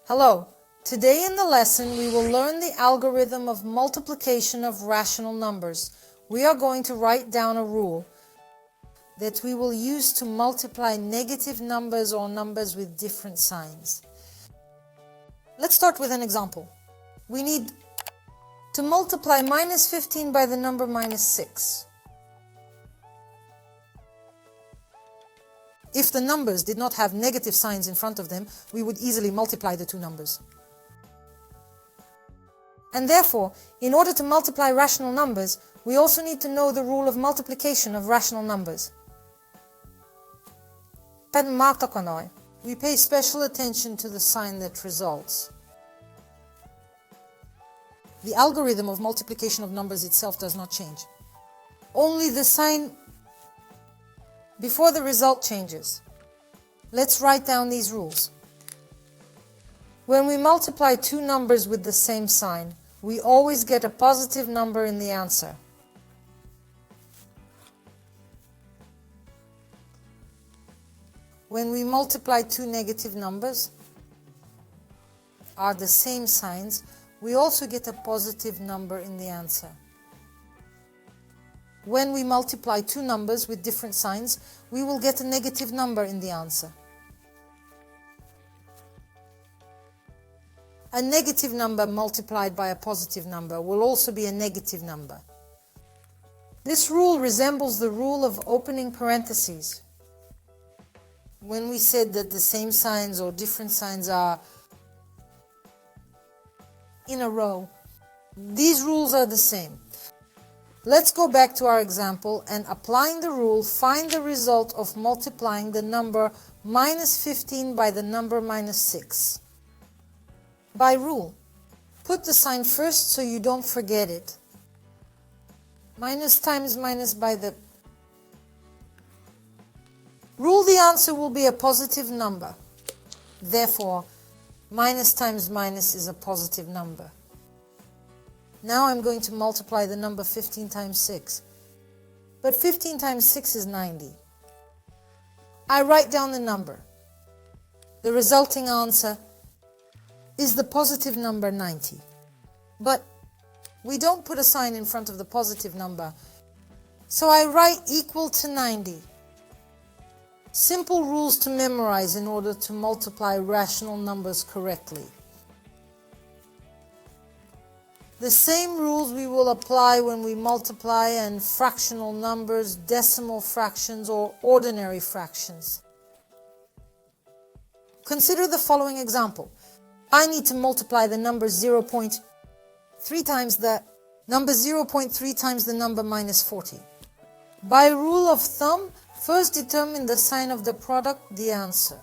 Hello, today in the lesson we will learn the algorithm of multiplication of rational numbers. We are going to write down a rule that we will use to multiply negative numbers or numbers with different signs. Let's start with an example. We need to multiply minus 15 by the number minus 6. If the numbers did not have negative signs in front of them, we would easily multiply the two numbers. And therefore, in order to multiply rational numbers, we also need to know the rule of multiplication of rational numbers. We pay special attention to the sign that results. The algorithm of multiplication of numbers itself does not change. Only the sign before the result changes. Let's write down these rules. When we multiply two numbers with the same sign, we always get a positive number in the answer. When we multiply two negative numbers, are the same signs, we also get a positive number in the answer. When we multiply two numbers with different signs, we will get a negative number in the answer. A negative number multiplied by a positive number will also be a negative number. This rule resembles the rule of opening parentheses. When we said that the same signs or different signs are in a row, these rules are the same. Let's go back to our example and, applying the rule, find the result of multiplying the number minus 15 by the number minus 6. By rule, put the sign first so you don't forget it. Minus times minus by the rule, the answer will be a positive number. Therefore, minus times minus is a positive number. Now I'm going to multiply the number 15 times 6. But 15 times 6 is 90. I write down the number. The resulting answer is the positive number 90. But we don't put a sign in front of the positive number, so I write equal to 90. Simple rules to memorize in order to multiply rational numbers correctly. The same rules we will apply when we multiply and fractional numbers, decimal fractions, or ordinary fractions. Consider the following example. I need to multiply the number 0.3 times the number minus 40. By rule of thumb, first determine the sign of the product, the answer.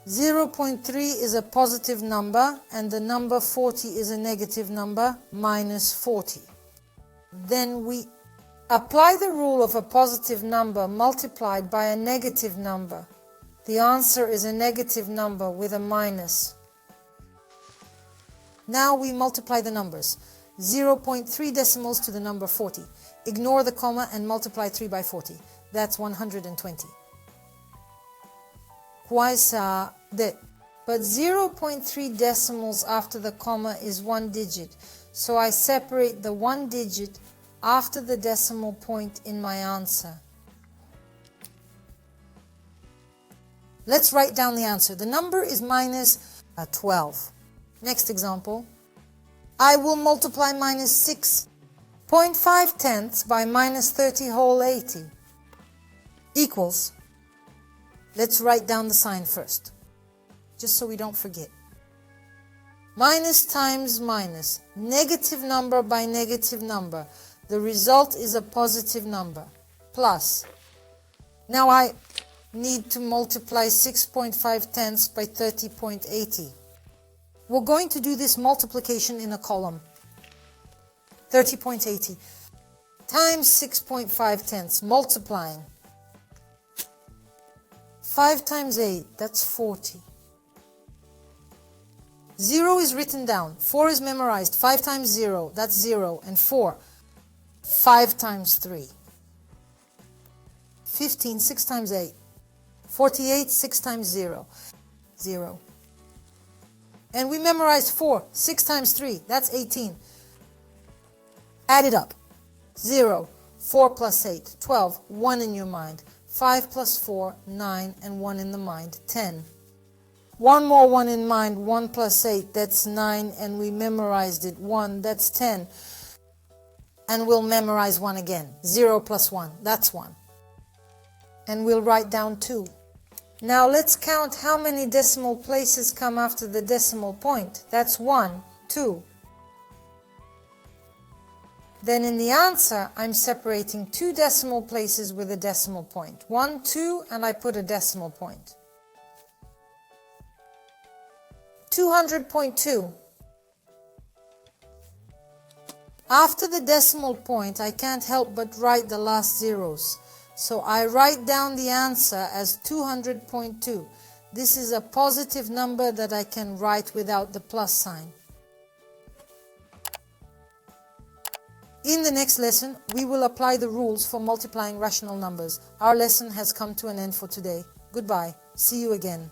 0.3 is a positive number and the number 40 is a negative number, minus 40. Then we apply the rule of a positive number multiplied by a negative number. The answer is a negative number with a minus. Now we multiply the numbers. 0.3 decimals to the number 40. Ignore the comma and multiply 3 by 40. That's 120. But 0.3 decimals after the comma is one digit, so I separate the one digit after the decimal point in my answer. Let's write down the answer. The number is minus 12. Next example. I will multiply minus 6.5 tenths by minus 30 whole 80 equals. Let's write down the sign first, just so we don't forget. Minus times minus, negative number by negative number. The result is a positive number, plus. Now I need to multiply 6.5 tenths by 30.80. We're going to do this multiplication in a column. 30.80 times 6.5 tenths, multiplying. 5 times 8, that's 40. 0 is written down, 4 is memorized, 5 times 0, that's 0, and 4. 5 times 3. 15, 6 times 8. 48, 6 times 0. 0. And we memorized 4. 6 times 3, that's 18. Add it up. 0, 4 plus 8, 12, 1 in your mind. 5 plus 4, 9, and 1 in the mind, 10. One more 1 in mind, 1 plus 8, that's 9, and we memorized it. 1, that's 10. And we'll memorize 1 again. 0 plus 1, that's 1. And we'll write down 2. Now let's count how many decimal places come after the decimal point. That's 1, 2. Then in the answer, I'm separating 2 decimal places with a decimal point. 1, 2, and I put a decimal point. 200.2. After the decimal point, I can't help but write the last zeros. So I write down the answer as 200.2. This is a positive number that I can write without the plus sign. In the next lesson, we will apply the rules for multiplying rational numbers. Our lesson has come to an end for today. Goodbye. See you again.